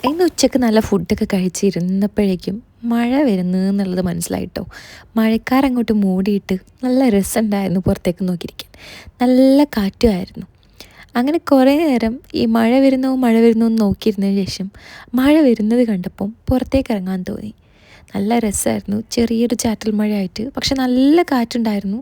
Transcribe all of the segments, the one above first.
ഇന്ന് ഉച്ചയ്ക്ക് നല്ല ഫുഡൊക്കെ കഴിച്ചിരുന്നപ്പോഴേക്കും മഴ വരുന്നു എന്നുള്ളത് മനസ്സിലായിട്ടോ. മഴക്കാരങ്ങോട്ട് മൂടിയിട്ട് നല്ല രസമുണ്ടായിരുന്നു പുറത്തേക്ക് നോക്കിയിരിക്കാൻ. നല്ല കാറ്റുമായിരുന്നു. അങ്ങനെ കുറേ നേരം ഈ മഴ വരുന്നു എന്ന് നോക്കിയിരുന്നതിന് ശേഷം മഴ വരുന്നത് കണ്ടപ്പം പുറത്തേക്ക് ഇറങ്ങാൻ തോന്നി. നല്ല രസമായിരുന്നു, ചെറിയൊരു ചാറ്റൽ മഴയായിട്ട്. പക്ഷെ നല്ല കാറ്റുണ്ടായിരുന്നു.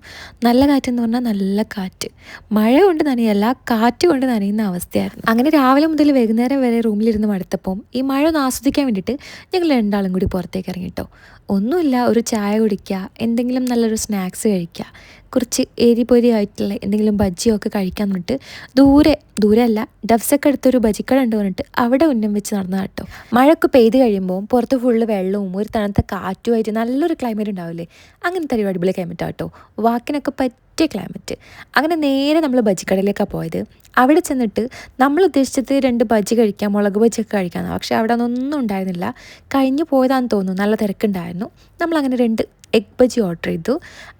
നല്ല കാറ്റെന്ന് പറഞ്ഞാൽ നല്ല കാറ്റ്. മഴ കൊണ്ട് നനയല്ല, കാറ്റ് കൊണ്ട് നനയുന്ന അവസ്ഥയായിരുന്നു. അങ്ങനെ രാവിലെ മുതൽ വൈകുന്നേരം വരെ റൂമിലിരുന്ന് മടുത്തപ്പം ഈ മഴ ഒന്ന് ആസ്വദിക്കാൻ വേണ്ടിയിട്ട് ഞങ്ങൾ രണ്ടാളും കൂടി പുറത്തേക്ക് ഇറങ്ങിട്ടോ. ഒന്നുമില്ല, ഒരു ചായ കുടിക്കുക, എന്തെങ്കിലും നല്ലൊരു സ്നാക്സ് കഴിക്കുക, കുറച്ച് എരിപൊരി ആയിട്ടുള്ള എന്തെങ്കിലും ബജ്ജിയോ ഒക്കെ കഴിക്കാൻ പറഞ്ഞിട്ട് ദൂരെ അല്ല, ഡബ്സൊക്കെ അടുത്തൊരു ബജിക്കട ഉണ്ട് പറഞ്ഞിട്ട് അവിടെ ഉന്നം വെച്ച് നടന്ന കേട്ടോ. മഴയൊക്കെ പെയ്ത് കഴിയുമ്പോൾ പുറത്ത് ഫുള്ള് വെള്ളവും ഒരു തണുത്ത കാറ്റുമായിട്ട് നല്ലൊരു ക്ലൈമറ്റ് ഉണ്ടാവില്ലേ, അങ്ങനത്തെ ഒരു അടിപൊളി ക്ലൈമറ്റാണ് കേട്ടോ. വാക്കിനൊക്കെ പറ്റിയ ക്ലൈമറ്റ്. അങ്ങനെ നേരെ നമ്മൾ ബജിക്കടയിലേക്കാണ് പോയത്. അവിടെ ചെന്നിട്ട് നമ്മൾ ഉദ്ദേശിച്ചത് 2 ബജ്ജി കഴിക്കാം, മുളക് ബജ്ജിയൊക്കെ കഴിക്കാമെന്നാണ്. പക്ഷേ അവിടെ അതൊന്നും ഉണ്ടായിരുന്നില്ല. കഴിഞ്ഞു പോയതാണെന്ന് തോന്നുന്നു, നല്ല തിരക്കുണ്ടായിരുന്നു. നമ്മളങ്ങനെ 2 എഗ് ബജ്ജി ഓർഡർ ചെയ്തു.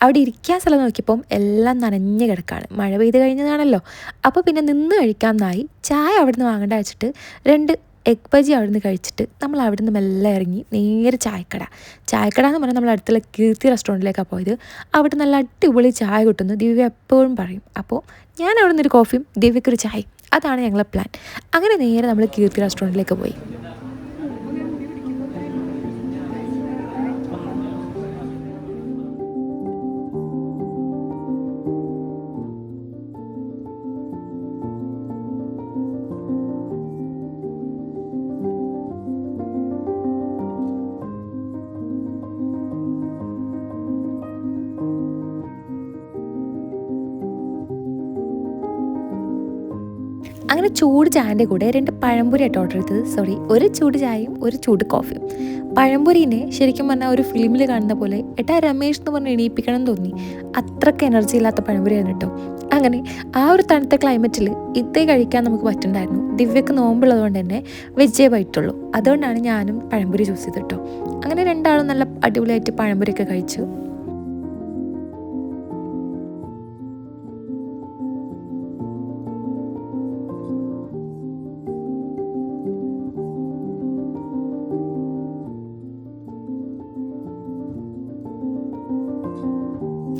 അവിടെ ഇരിക്കാൻ സ്ഥലം നോക്കിയപ്പം എല്ലാം നനഞ്ഞ് കിടക്കുകയാണ്, മഴ പെയ്ത് കഴിഞ്ഞതാണല്ലോ. അപ്പോൾ പിന്നെ നിന്ന് കഴിക്കാമെന്നായി. ചായ അവിടെ നിന്ന് വാങ്ങേണ്ട വെച്ചിട്ട് 2 എഗ് ബജ്ജി അവിടെ നിന്ന് കഴിച്ചിട്ട് നമ്മൾ അവിടെ നിന്ന് മെല്ലെ ഇറങ്ങി നേരെ ചായക്കട എന്ന് പറഞ്ഞാൽ നമ്മൾ അടുത്തുള്ള കീർത്തി റെസ്റ്റോറൻറ്റിലേക്കാണ് പോയത്. അവിടെ നല്ല അടിപൊളി ചായ കിട്ടുന്നു, ദിവ്യ എപ്പോഴും പറയും. അപ്പോൾ ഞാൻ അവിടെ നിന്നൊരു കോഫിയും ദിവ്യക്കൊരു ചായയും, അതാണ് ഞങ്ങളെ പ്ലാൻ. അങ്ങനെ നേരെ നമ്മൾ കീർത്തി റെസ്റ്റോറൻറ്റിലേക്ക് പോയി. അങ്ങനെ ചൂട് ചായൻ്റെ കൂടെ 2 പഴംപൊരി ആയിട്ട് ഓർഡർ ചെയ്തത്. ഒരു ചൂട് ചായയും ഒരു ചൂട് കോഫിയും. പഴംപൊരിനെ ശരിക്കും പറഞ്ഞാൽ ഒരു ഫിലിമിൽ കാണുന്ന പോലെ ഏട്ടാ രമേശ് എന്ന് പറഞ്ഞ് എണീപ്പിക്കണം എന്ന് തോന്നി. അത്രയ്ക്ക് എനർജി ഇല്ലാത്ത പഴംപൊരിയാണ് കേട്ടോ. അങ്ങനെ ആ ഒരു തണുത്ത ക്ലൈമറ്റിൽ ഇതേ കഴിക്കാൻ നമുക്ക് പറ്റുന്നുണ്ടായിരുന്നു. ദിവ്യക്ക് നോമ്പുള്ളത് കൊണ്ട് തന്നെ വെജേ പറ്റുള്ളൂ. അതുകൊണ്ടാണ് ഞാനും പഴംപൊരി ചൂസ് ചെയ്തത് കേട്ടോ. അങ്ങനെ രണ്ടാളും നല്ല അടിപൊളിയായിട്ട് പഴംപൊരിയൊക്കെ കഴിച്ചു.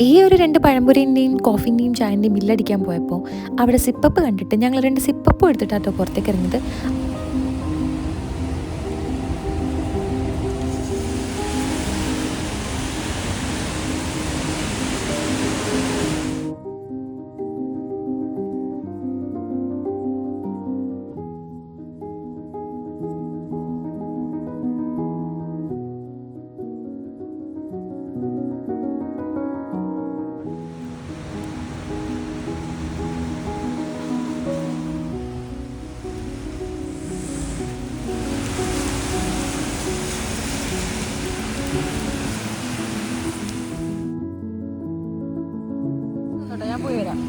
ഈ ഒരു 2 പഴംപൊരിൻ്റെയും കോഫീൻ്റെയും ചായൻ്റെയും ബില്ലടിക്കാൻ പോയപ്പോൾ അവിടെ സിപ്പപ്പ് കണ്ടിട്ട് ഞങ്ങൾ 2 സിപ്പപ്പും എടുത്തിട്ടാട്ടോ പുറത്തേക്ക് ഇറങ്ങിയത്. ഞാൻ പോയി വരാം.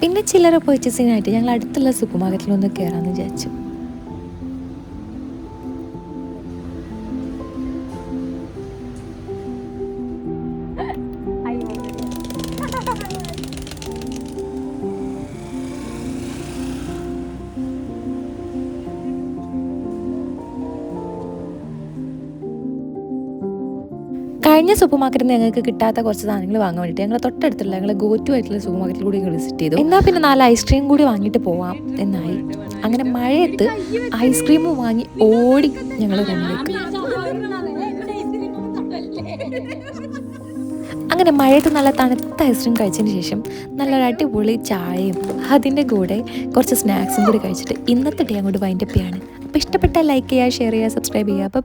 പിന്നെ ചില്ലറ പർച്ചേസിനായിട്ട് ഞങ്ങൾ അടുത്തുള്ള സൂപ്പർ മാർക്കറ്റിലൊന്ന് കയറാമെന്ന് വിചാരിച്ചു. കഴിഞ്ഞ സൂപ്പർ മാർക്കറ്റിൽ നിന്ന് ഞങ്ങൾക്ക് കിട്ടാത്ത കുറച്ച് സാധനങ്ങൾ വാങ്ങാൻ വേണ്ടിയിട്ട് ഞങ്ങൾ തൊട്ടടുത്തുള്ള ഞങ്ങൾ ഗോറ്റു ആയിട്ടുള്ള സൂപ്പർ മാർക്കറ്റിൽ കൂടി ഞങ്ങൾ വിസിറ്റ് ചെയ്തു. എന്നാൽ പിന്നെ 4 ഐസ്ക്രീം കൂടി വാങ്ങിയിട്ട് പോവാം എന്നായി. അങ്ങനെ മഴയത്ത് ഐസ്ക്രീം വാങ്ങി ഓടി ഞങ്ങൾ റൂമിലേക്ക്. അങ്ങനെ മഴയത്ത് നല്ല തണുത്ത ഐസ്ക്രീം കഴിച്ചതിന് ശേഷം നല്ലൊരു അടിപൊളി ചായയും അതിൻ്റെ കൂടെ കുറച്ച് സ്നാക്സും കൂടി കഴിച്ചിട്ട് ഇന്നത്തെ ഡേ അങ്ങോട്ട് വൈൻഡപ്പ് ചെയ്യാണ്. അപ്പോൾ ഇഷ്ടപ്പെട്ടാൽ ലൈക്ക് ചെയ്യുക, ഷെയർ ചെയ്യുക, സബ്സ്ക്രൈബ് ചെയ്യുക. അപ്പോൾ